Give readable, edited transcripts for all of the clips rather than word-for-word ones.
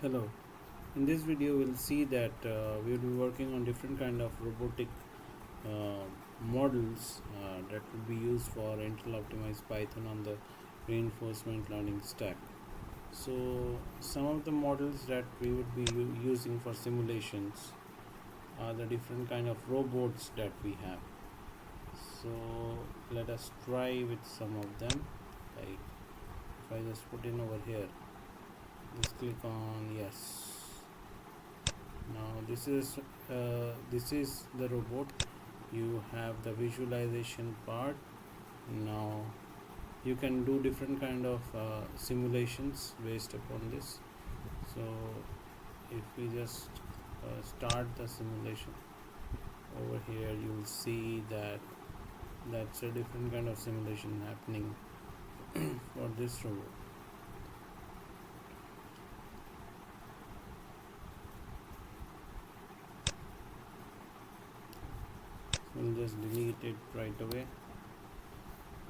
Hello. In this video, we'll see that we'll be working on different kind of robotic uh, models that will be used for Intel optimized Python on the reinforcement learning stack. So, some of the models that we would be using for simulations are the different kind of robots that we have. So, let us try with some of them. Like, if I just put in over here, just click on yes. Now this is the robot. You have the visualization part. Now you can do different kind of simulations based upon this. So if we just start the simulation over here, you will see that that's a different kind of simulation happening for this robot. We'll just delete it right away.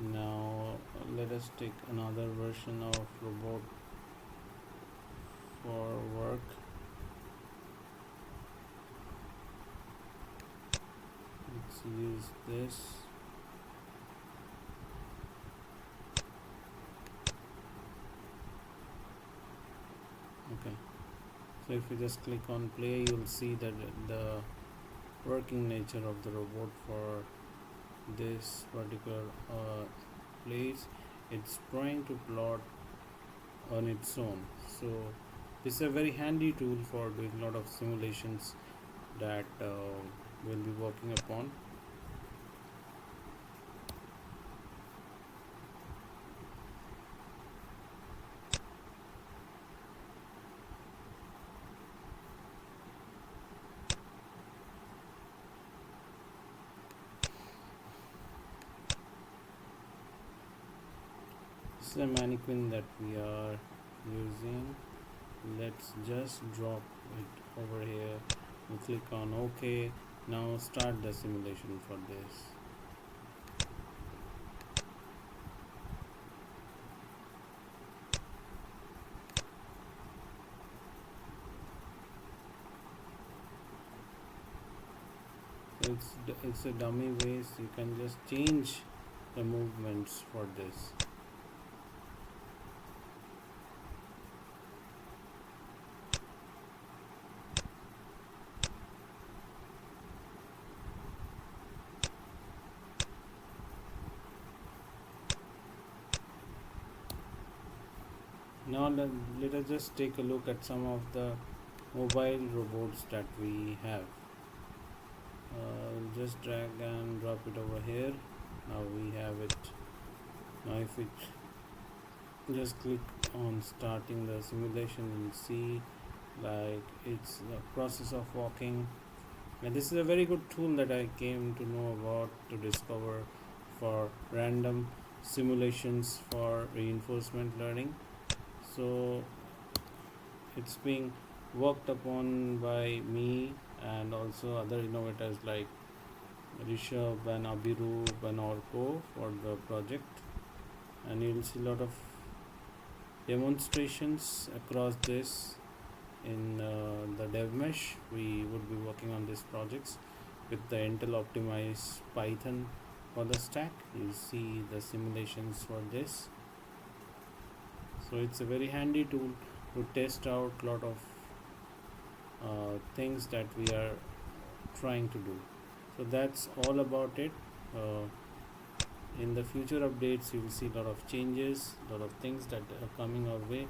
Now let us take another version of robot for work. Let's use this. Okay, so if you just click on play, you'll see that the working nature of the robot for this particular place, it's trying to plot on its own. So this is a very handy tool for doing a lot of simulations that we'll be working upon. This is a mannequin that we are using. Let's just drop it over here. We click on OK. Now start the simulation for this. It's a dummy way, so you can just change the movements for this. Now let us just take a look at some of the mobile robots that we have. Just drag and drop it over here. Now we have it. Now if we just click on starting the simulation, you'll see like it's the process of walking. And this is a very good tool that I came to know about, to discover for random simulations for reinforcement learning. So it's being worked upon by me and also other innovators like Rishabh and Abhirup and Orko for the project, and you'll see a lot of demonstrations across this in the dev mesh. We would be working on these projects with the Intel optimized Python for the stack. You'll see the simulations for this. So it's a very handy tool to test out a lot of things that we are trying to do. So that's all about it. In the future updates, you will see a lot of changes, a lot of things that are coming our way.